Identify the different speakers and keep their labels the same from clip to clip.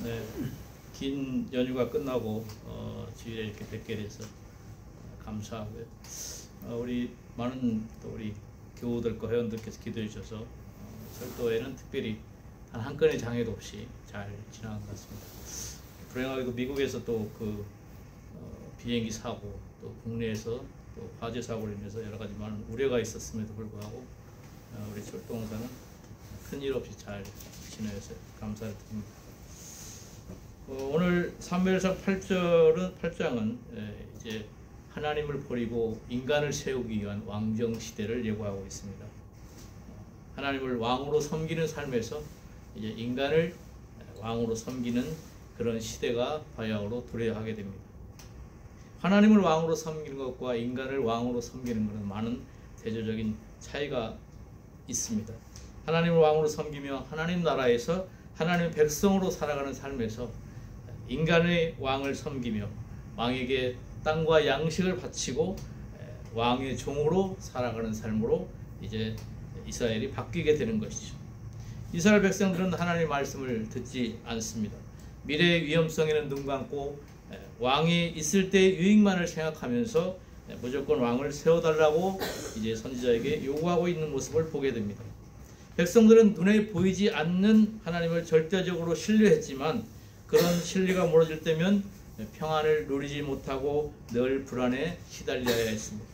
Speaker 1: 네, 긴 연휴가 끝나고 주일에 이렇게 뵙게 돼서 감사하고요. 우리 많은 또 우리 교우들과 회원들께서 기도해 주셔서 철도에는 특별히 단 한 건의 장애도 없이 잘 지나간 것 같습니다. 불행하게도 미국에서 또 그 비행기 사고, 또 국내에서 또 화재 사고로 인해서 여러 가지 많은 우려가 있었음에도 불구하고 우리 철도공사는 큰일 없이 잘 지내서 감사를 드립니다. 오늘 사무엘상 8장은 이제 하나님을 버리고 인간을 세우기 위한 왕정 시대를 예고하고 있습니다. 하나님을 왕으로 섬기는 삶에서 이제 인간을 왕으로 섬기는 그런 시대가 바야흐로 도래하게 됩니다. 하나님을 왕으로 섬기는 것과 인간을 왕으로 섬기는 것은 많은 대조적인 차이가 있습니다. 하나님을 왕으로 섬기며 하나님 나라에서 하나님의 백성으로 살아가는 삶에서 인간의 왕을 섬기며 왕에게 땅과 양식을 바치고 왕의 종으로 살아가는 삶으로 이제 이스라엘이 바뀌게 되는 것이죠. 이스라엘 백성들은 하나님의 말씀을 듣지 않습니다. 미래의 위험성에는 눈 감고 왕이 있을 때의 유익만을 생각하면서 무조건 왕을 세워달라고 이제 선지자에게 요구하고 있는 모습을 보게 됩니다. 백성들은 눈에 보이지 않는 하나님을 절대적으로 신뢰했지만 그런 신뢰가 무너질 때면 평안을 누리지 못하고 늘 불안에 시달려야 했습니다.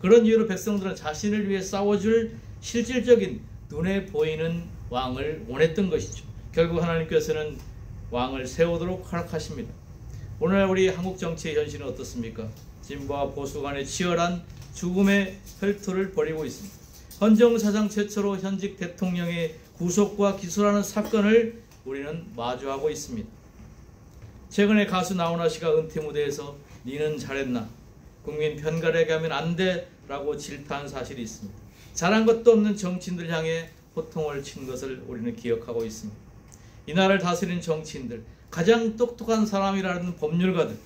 Speaker 1: 그런 이유로 백성들은 자신을 위해 싸워줄 실질적인 눈에 보이는 왕을 원했던 것이죠. 결국 하나님께서는 왕을 세우도록 허락하십니다. 오늘날 우리 한국 정치의 현실은 어떻습니까? 진보와 보수 간의 치열한 죽음의 혈투를 벌이고 있습니다. 헌정사상 최초로 현직 대통령의 구속과 기소라는 사건을 우리는 마주하고 있습니다. 최근에 가수 나훈아 씨가 은퇴 무대에서 니는 잘했나? 국민 편가르게 하면 안 돼 라고 질타한 사실이 있습니다. 잘한 것도 없는 정치인들 향해 호통을 친 것을 우리는 기억하고 있습니다. 이 나라를 다스리는 정치인들, 가장 똑똑한 사람이라는 법률가들,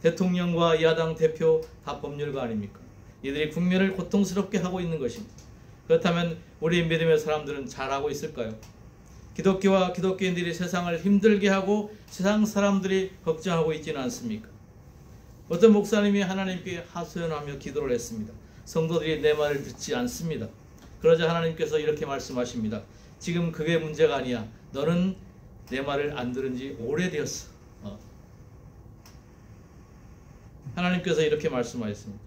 Speaker 1: 대통령과 야당 대표 다 법률가 아닙니까? 이들이 국민을 고통스럽게 하고 있는 것입니다. 그렇다면 우리 믿음의 사람들은 잘하고 있을까요? 기독교와 기독교인들이 세상을 힘들게 하고 세상 사람들이 걱정하고 있지는 않습니까? 어떤 목사님이 하나님께 하소연하며 기도를 했습니다. 성도들이 내 말을 듣지 않습니다. 그러자 하나님께서 이렇게 말씀하십니다. 지금 그게 문제가 아니야. 너는 내 말을 안 들은 지 오래되었어. 하나님께서 이렇게 말씀하셨습니다.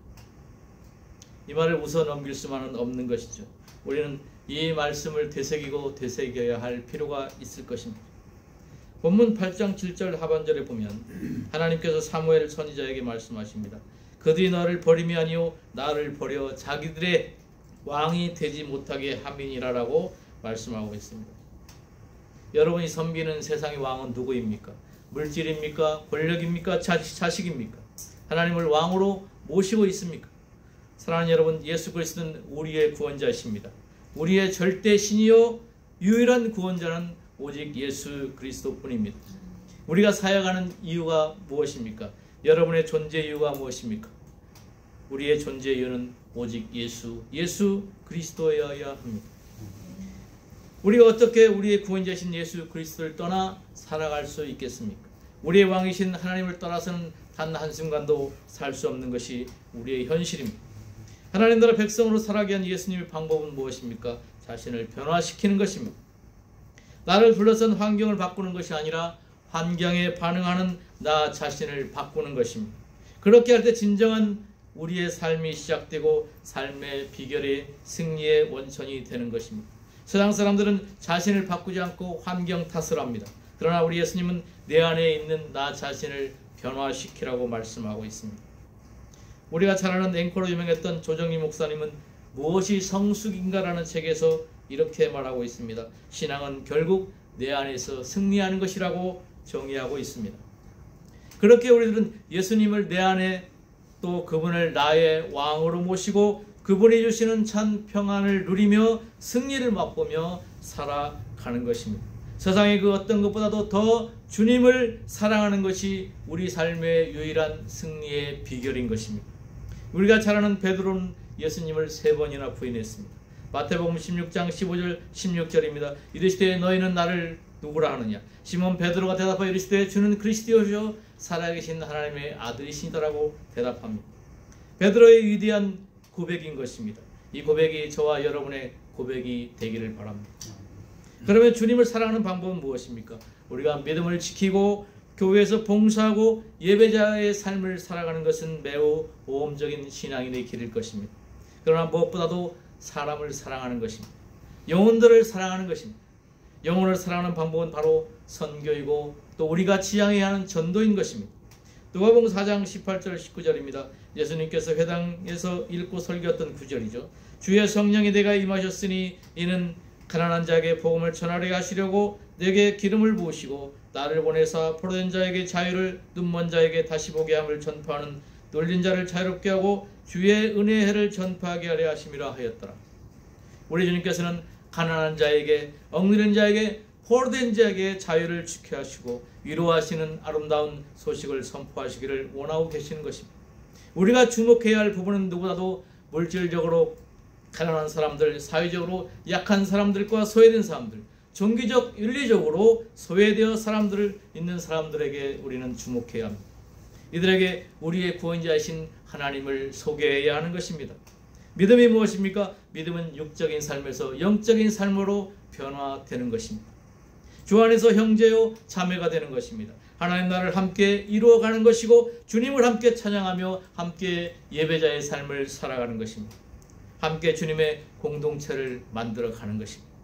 Speaker 1: 이 말을 웃어 넘길 수만은 없는 것이죠. 우리는 이 말씀을 되새기고 되새겨야 할 필요가 있을 것입니다. 본문 8장 7절 하반절에 보면 하나님께서 사무엘 선지자에게 말씀하십니다. 그들이 너를 버림이 아니요 나를 버려 자기들의 왕이 되지 못하게 함이니라라고 말씀하고 있습니다. 여러분이 섬기는 세상의 왕은 누구입니까? 물질입니까? 권력입니까? 자식입니까? 하나님을 왕으로 모시고 있습니까? 사랑하는 여러분, 예수 그리스도는 우리의 구원자이십니다. 우리의 절대 신이요 유일한 구원자는 오직 예수 그리스도뿐입니다. 우리가 사역하는 이유가 무엇입니까? 여러분의 존재 이유가 무엇입니까? 우리의 존재 이유는 오직 예수 그리스도여야 합니다. 우리가 어떻게 우리의 구원자신 예수 그리스도를 떠나 살아갈 수 있겠습니까? 우리의 왕이신 하나님을 떠나서는 단 한순간도 살 수 없는 것이 우리의 현실입니다. 하나님 나라 백성으로 살아가기 위한 예수님의 방법은 무엇입니까? 자신을 변화시키는 것입니다. 나를 둘러싼 환경을 바꾸는 것이 아니라 환경에 반응하는 나 자신을 바꾸는 것입니다. 그렇게 할 때 진정한 우리의 삶이 시작되고 삶의 비결이 승리의 원천이 되는 것입니다. 세상 사람들은 자신을 바꾸지 않고 환경 탓을 합니다. 그러나 우리 예수님은 내 안에 있는 나 자신을 변화시키라고 말씀하고 있습니다. 우리가 잘 아는 앵커로 유명했던 조정희 목사님은 무엇이 성숙인가라는 책에서 이렇게 말하고 있습니다. 신앙은 결국 내 안에서 승리하는 것이라고 정의하고 있습니다. 그렇게 우리들은 예수님을 내 안에 또 그분을 나의 왕으로 모시고 그분이 주시는 참 평안을 누리며 승리를 맛보며 살아가는 것입니다. 세상의 그 어떤 것보다도 더 주님을 사랑하는 것이 우리 삶의 유일한 승리의 비결인 것입니다. 우리가 잘 아는 베드로는 예수님을 3번이나 부인했습니다. 마태복음 16장 15절 16절입니다. 이르시되 너희는 나를 누구라 하느냐? 시몬 베드로가 대답하여 이르시되 주는 그리스도시요 살아계신 하나님의 아들이시더라고 대답합니다. 베드로의 위대한 고백인 것입니다. 이 고백이 저와 여러분의 고백이 되기를 바랍니다. 그러면 주님을 사랑하는 방법은 무엇입니까? 우리가 믿음을 지키고 교회에서 봉사하고 예배자의 삶을 살아가는 것은 매우 모험적인 신앙인의 길일 것입니다. 그러나 무엇보다도 사람을 사랑하는 것입니다. 영혼들을 사랑하는 것입니다. 영혼을 사랑하는 방법은 바로 선교이고 또 우리가 지향해야 하는 전도인 것입니다. 누가복음 4장 18절 19절입니다. 예수님께서 회당에서 읽고 설교했던 구절이죠. 주의 성령이 내가 임하셨으니 이는 가난한 자에게 복음을 전하려 하시려고 내게 기름을 부으시고 나를 보내사 포로된 자에게 자유를, 눈먼 자에게 다시 보게 함을 전파하는 놀린 자를 자유롭게 하고 주의 은혜의 해를 전파하게 하려 하심이라 하였더라. 우리 주님께서는 가난한 자에게, 억누른 자에게, 포로된 자에게 자유를 주게 하시고 위로하시는 아름다운 소식을 선포하시기를 원하고 계시는 것입니다. 우리가 주목해야 할 부분은 누구보다도 물질적으로 가난한 사람들, 사회적으로 약한 사람들과 소외된 사람들, 종교적, 윤리적으로 소외되어 사람들을 있는 사람들에게 우리는 주목해야 합니다. 이들에게 우리의 구원자이신 하나님을 소개해야 하는 것입니다. 믿음이 무엇입니까? 믿음은 육적인 삶에서 영적인 삶으로 변화되는 것입니다. 주 안에서 형제요 자매가 되는 것입니다. 하나님 나라를 함께 이루어가는 것이고 주님을 함께 찬양하며 함께 예배자의 삶을 살아가는 것입니다. 함께 주님의 공동체를 만들어가는 것입니다.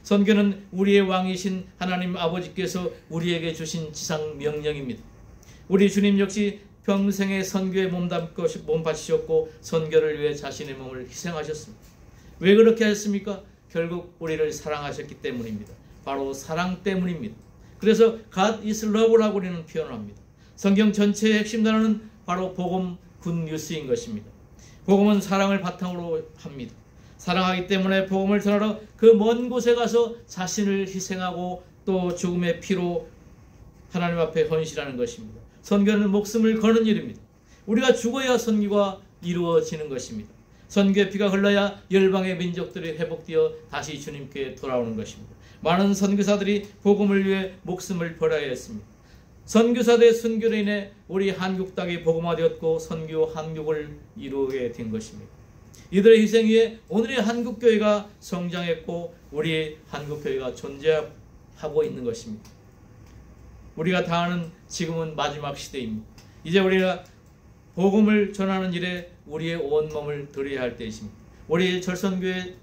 Speaker 1: 선교는 우리의 왕이신 하나님 아버지께서 우리에게 주신 지상 명령입니다. 우리 주님 역시 평생의 선교에 몸바치셨고 선교를 위해 자신의 몸을 희생하셨습니다. 왜 그렇게 하셨습니까? 결국 우리를 사랑하셨기 때문입니다. 바로 사랑 때문입니다. 그래서 God is love라고 우리는 표현합니다. 성경 전체의 핵심 단어는 바로 복음 굿뉴스인 것입니다. 복음은 사랑을 바탕으로 합니다. 사랑하기 때문에 복음을 전하러 그 먼 곳에 가서 자신을 희생하고 또 죽음의 피로 하나님 앞에 헌신하는 것입니다. 선교는 목숨을 거는 일입니다. 우리가 죽어야 선교가 이루어지는 것입니다. 선교의 피가 흘러야 열방의 민족들이 회복되어 다시 주님께 돌아오는 것입니다. 많은 선교사들이 복음을 위해 목숨을 버려야 했습니다. 선교사들의 순교로 인해 우리 한국 땅이 복음화되었고 선교 한국을 이루게 된 것입니다. 이들의 희생 위에 오늘의 한국교회가 성장했고 우리 한국교회가 존재하고 있는 것입니다. 우리가 다하는 지금은 마지막 시대입니다. 이제 우리가 복음을 전하는 일에 우리의 온몸을 들여야 할 때이십니다. 우리 절선교회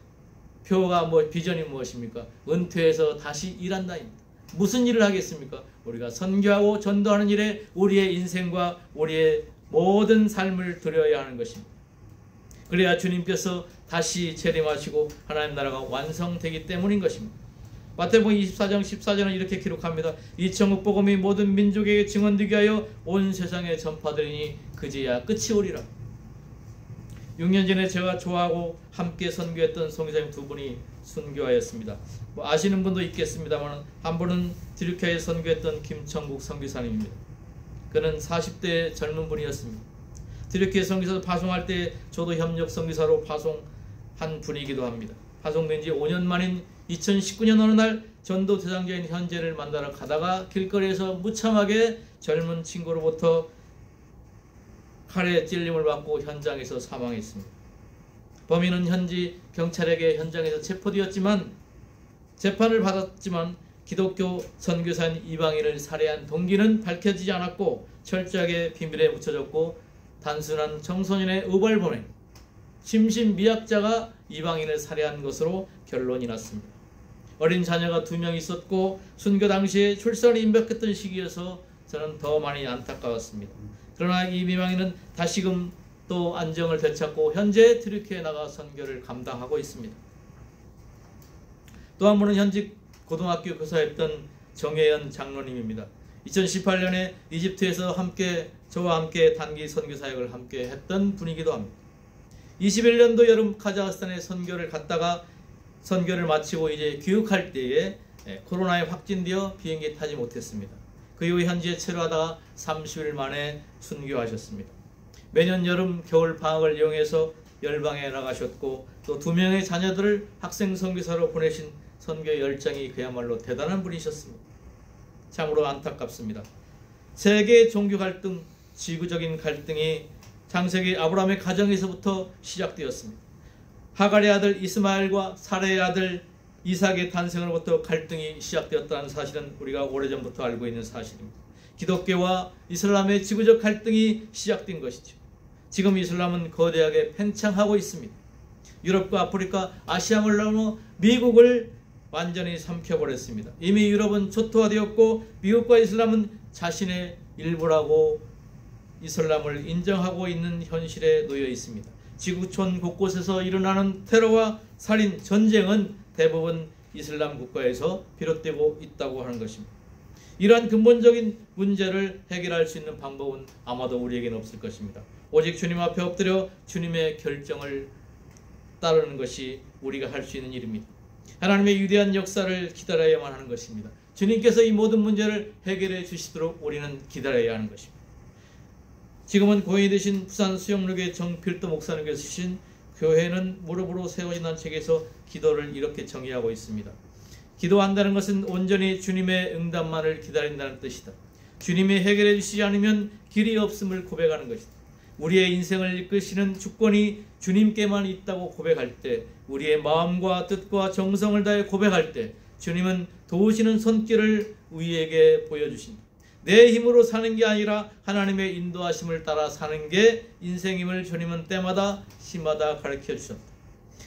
Speaker 1: 표가 비전이 무엇입니까? 은퇴해서 다시 일한다입니다. 무슨 일을 하겠습니까? 우리가 선교하고 전도하는 일에 우리의 인생과 우리의 모든 삶을 들여야 하는 것입니다. 그래야 주님께서 다시 재림하시고 하나님 나라가 완성되기 때문인 것입니다. 마태복음 24장 14절은 이렇게 기록합니다. 이 천국 복음이 모든 민족에게 증언되게 하여 온 세상에 전파되리니 그제야 끝이 오리라. 6년 전에 제가 좋아하고 함께 선교했던 선교사님 두 분이 순교하였습니다. 아시는 분도 있겠습니다만 한 분은 디르케에 선교했던 김천국 선교사님입니다. 그는 40대 젊은 분이었습니다. 디르케 선교사도 파송할 때 저도 협력 선교사로 파송한 분이기도 합니다. 파송된 지 5년 만인 2019년 어느 날 전도 대상자인 현재를 만나러 가다가 길거리에서 무참하게 젊은 친구로부터 칼에 찔림을 받고 현장에서 사망했습니다. 범인은 현지 경찰에게 현장에서 체포되었지만 재판을 받았지만 기독교 선교사인 이방인을 살해한 동기는 밝혀지지 않았고 철저하게 비밀에 묻혀졌고 단순한 청소년의 의벌보행, 심신미약자가 이방인을 살해한 것으로 결론이 났습니다. 어린 자녀가 2명 있었고 순교 당시에 출산을 임박했던 시기여서 저는 더 많이 안타까웠습니다. 그러나 이 이방인은 다시금 또 안정을 되찾고 현재 트리키에 나가 선교를 감당하고 있습니다. 또 한 분은 현직 고등학교 교사였던 정혜연 장로님입니다. 2018년에 이집트에서 저와 함께 단기 선교 사역을 함께 했던 분이기도 합니다. 21년도 여름 카자흐스탄에 선교를 갔다가 선교를 마치고 이제 귀국할 때에 코로나에 확진되어 비행기 타지 못했습니다. 그 이후 현지에 체류하다가 30일 만에 순교하셨습니다. 매년 여름 겨울 방학을 이용해서 열방에 나가셨고 또 2명의 자녀들을 학생 선교사로 보내신 선교 열정이 그야말로 대단한 분이셨습니다. 참으로 안타깝습니다. 세계 종교 갈등, 지구적인 갈등이 창세기 아브라함의 가정에서부터 시작되었습니다. 하갈의 아들 이스마엘과 사레의 아들 이삭의 탄생으로부터 갈등이 시작되었다는 사실은 우리가 오래전부터 알고 있는 사실입니다. 기독교와 이슬람의 지구적 갈등이 시작된 것이죠. 지금 이슬람은 거대하게 팽창하고 있습니다. 유럽과 아프리카, 아시아를 넘어 미국을 완전히 삼켜버렸습니다. 이미 유럽은 초토화되었고 미국과 이슬람은 자신의 일부라고 이슬람을 인정하고 있는 현실에 놓여 있습니다. 지구촌 곳곳에서 일어나는 테러와 살인, 전쟁은 대부분 이슬람 국가에서 비롯되고 있다고 하는 것입니다. 이러한 근본적인 문제를 해결할 수 있는 방법은 아마도 우리에게는 없을 것입니다. 오직 주님 앞에 엎드려 주님의 결정을 따르는 것이 우리가 할 수 있는 일입니다. 하나님의 위대한 역사를 기다려야만 하는 것입니다. 주님께서 이 모든 문제를 해결해 주시도록 우리는 기다려야 하는 것입니다. 지금은 고인이 되신 부산 수영로교회 정필도 목사님께서 쓰신 교회는 무릎으로 세워진다는 책에서 기도를 이렇게 정의하고 있습니다. 기도한다는 것은 온전히 주님의 응답만을 기다린다는 뜻이다. 주님이 해결해 주시지 않으면 길이 없음을 고백하는 것이다. 우리의 인생을 이끄시는 주권이 주님께만 있다고 고백할 때, 우리의 마음과 뜻과 정성을 다해 고백할 때 주님은 도우시는 손길을 우리에게 보여주신다. 내 힘으로 사는 게 아니라 하나님의 인도하심을 따라 사는 게 인생임을 주님은 때마다 시마다 가르쳐 주셨다.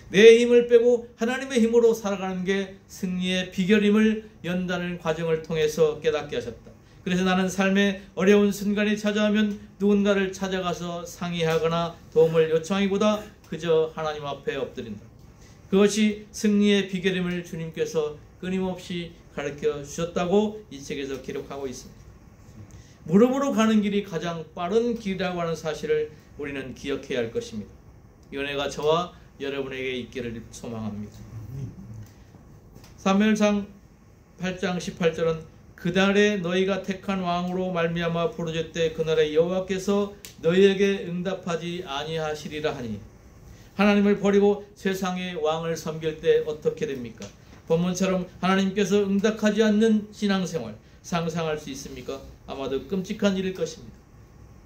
Speaker 1: 내 힘을 빼고 하나님의 힘으로 살아가는 게 승리의 비결임을 연단의 과정을 통해서 깨닫게 하셨다. 그래서 나는 삶의 어려운 순간이 찾아오면 누군가를 찾아가서 상의하거나 도움을 요청하기보다 그저 하나님 앞에 엎드린다. 그것이 승리의 비결임을 주님께서 끊임없이 가르쳐 주셨다고 이 책에서 기록하고 있습니다. 무릎으로 가는 길이 가장 빠른 길이라고 하는 사실을 우리는 기억해야 할 것입니다. 이 은혜가 저와 여러분에게 있기를 소망합니다. 사무엘상 8장 18절은 그날에 너희가 택한 왕으로 말미암아 부르짖되 그날에 여호와께서 너희에게 응답하지 아니하시리라 하니, 하나님을 버리고 세상의 왕을 섬길 때 어떻게 됩니까? 본문처럼 하나님께서 응답하지 않는 신앙생활 상상할 수 있습니까? 아마도 끔찍한 일일 것입니다.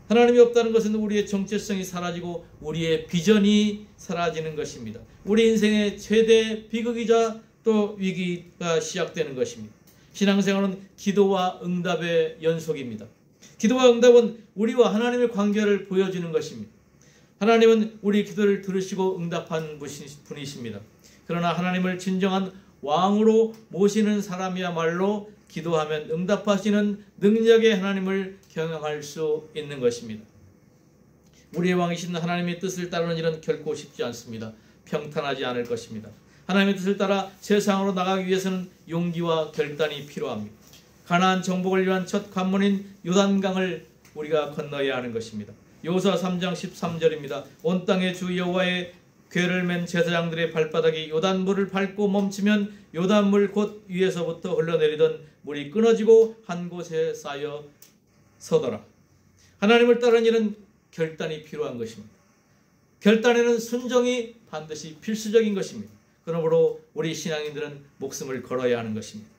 Speaker 1: 하나님이 없다는 것은 우리의 정체성이 사라지고 우리의 비전이 사라지는 것입니다. 우리 인생의 최대 비극이자 또 위기가 시작되는 것입니다. 신앙생활은 기도와 응답의 연속입니다. 기도와 응답은 우리와 하나님의 관계를 보여주는 것입니다. 하나님은 우리 기도를 들으시고 응답한 분이십니다. 그러나 하나님을 진정한 왕으로 모시는 사람이야말로 기도하면 응답하시는 능력의 하나님을 경험할 수 있는 것입니다. 우리의 왕이신 하나님의 뜻을 따르는 일은 결코 쉽지 않습니다. 평탄하지 않을 것입니다. 하나님의 뜻을 따라 세상으로 나가기 위해서는 용기와 결단이 필요합니다. 가나안 정복을 위한 첫 관문인 요단강을 우리가 건너야 하는 것입니다. 여호수아 3장 13절입니다. 온 땅의 주 여호와의 궤를 맨 제사장들의 발바닥이 요단물을 밟고 멈추면 요단물 곧 위에서부터 흘러내리던 물이 끊어지고 한 곳에 쌓여 서더라. 하나님을 따르는 일은 결단이 필요한 것입니다. 결단에는 순종이 반드시 필수적인 것입니다. 그러므로 우리 신앙인들은 목숨을 걸어야 하는 것입니다.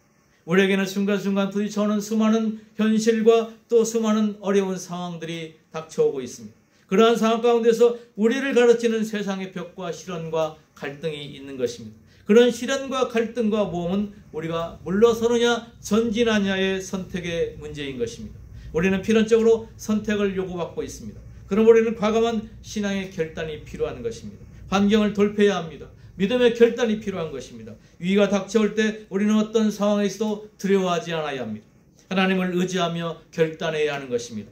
Speaker 1: 우리에게는 순간순간 부딪혀오는 수많은 현실과 또 수많은 어려운 상황들이 닥쳐오고 있습니다. 그러한 상황 가운데서 우리를 가르치는 세상의 벽과 시련과 갈등이 있는 것입니다. 그런 시련과 갈등과 모험은 우리가 물러서느냐 전진하냐의 선택의 문제인 것입니다. 우리는 필연적으로 선택을 요구받고 있습니다. 그럼 우리는 과감한 신앙의 결단이 필요한 것입니다. 환경을 돌파해야 합니다. 믿음의 결단이 필요한 것입니다. 위기가 닥쳐올 때 우리는 어떤 상황에서도 두려워하지 않아야 합니다. 하나님을 의지하며 결단해야 하는 것입니다.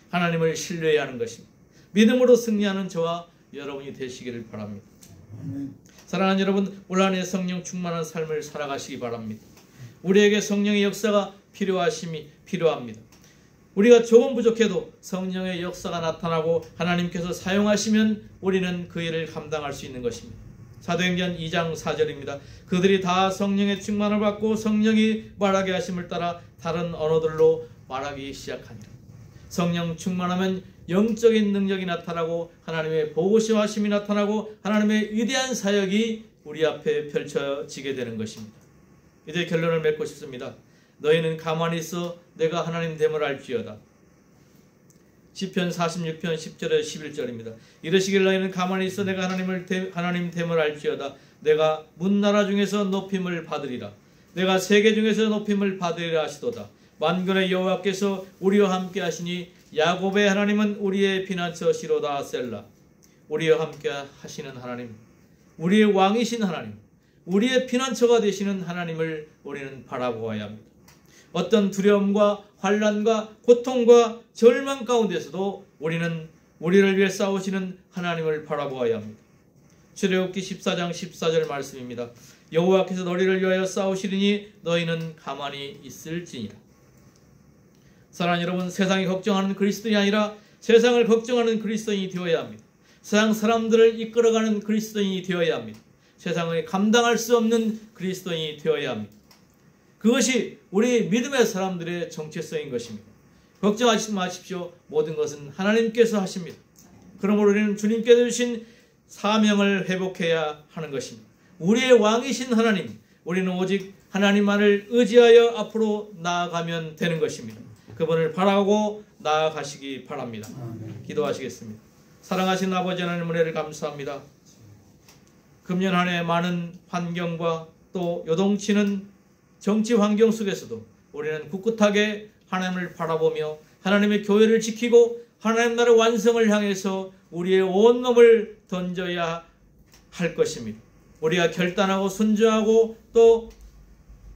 Speaker 1: 하나님을 신뢰해야 하는 것입니다. 믿음으로 승리하는 저와 여러분이 되시기를 바랍니다. 사랑하는 여러분, 올 한 해 성령 충만한 삶을 살아가시기 바랍니다. 우리에게 성령의 역사가 필요합니다. 우리가 조금 부족해도 성령의 역사가 나타나고 하나님께서 사용하시면 우리는 그 일을 감당할 수 있는 것입니다. 사도행전 2장 4절입니다. 그들이 다 성령의 충만을 받고 성령이 말하게 하심을 따라 다른 언어들로 말하기 시작하니라. 성령 충만하면 영적인 능력이 나타나고 하나님의 보호하심이 나타나고 하나님의 위대한 사역이 우리 앞에 펼쳐지게 되는 것입니다. 이제 결론을 맺고 싶습니다. 너희는 가만히 있어 내가 하나님 됨을 알지어다. 시편 46편 10절에서 11절입니다. 이르시길 너희는 가만히 있어 내가 하나님 됨을 알지어다. 내가 문나라 중에서 높임을 받으리라. 내가 세계 중에서 높임을 받으리라 하시도다. 만군의 여호와께서 우리와 함께 하시니 야곱의 하나님은 우리의 피난처시로다. 셀라. 우리와 함께 하시는 하나님, 우리의 왕이신 하나님, 우리의 피난처가 되시는 하나님을 우리는 바라보아야 합니다. 어떤 두려움과 환난과 고통과 절망 가운데서도 우리는 우리를 위해 싸우시는 하나님을 바라보아야 합니다. 출애굽기 14장 14절 말씀입니다. 여호와께서 너희를 위하여 싸우시리니 너희는 가만히 있을지니라. 사랑하는 여러분, 세상이 걱정하는 그리스도인이 아니라 세상을 걱정하는 그리스도인이 되어야 합니다. 세상 사람들을 이끌어가는 그리스도인이 되어야 합니다. 세상을 감당할 수 없는 그리스도인이 되어야 합니다. 그것이 우리 믿음의 사람들의 정체성인 것입니다. 걱정하지 마십시오. 모든 것은 하나님께서 하십니다. 그러므로 우리는 주님께서 주신 사명을 회복해야 하는 것입니다. 우리의 왕이신 하나님, 우리는 오직 하나님만을 의지하여 앞으로 나아가면 되는 것입니다. 그분을 바라고 나아가시기 바랍니다. 기도하시겠습니다. 사랑하신 아버지 하나님, 은혜를 감사합니다. 금년 한 해 많은 환경과 또 요동치는 정치 환경 속에서도 우리는 꿋꿋하게 하나님을 바라보며 하나님의 교회를 지키고 하나님 나라 완성을 향해서 우리의 온 몸을 던져야 할 것입니다. 우리가 결단하고 순종하고 또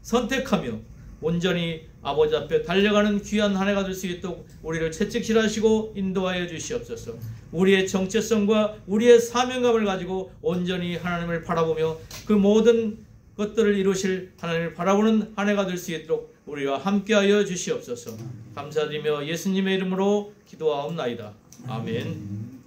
Speaker 1: 선택하며 온전히 아버지 앞에 달려가는 귀한 한 해가 될 수 있도록 우리를 채찍질하시고 인도하여 주시옵소서. 우리의 정체성과 우리의 사명감을 가지고 온전히 하나님을 바라보며 그 모든 것들을 이루실 하나님을 바라보는 한 해가 될 수 있도록 우리와 함께하여 주시옵소서. 감사드리며 예수님의 이름으로 기도하옵나이다. 아멘.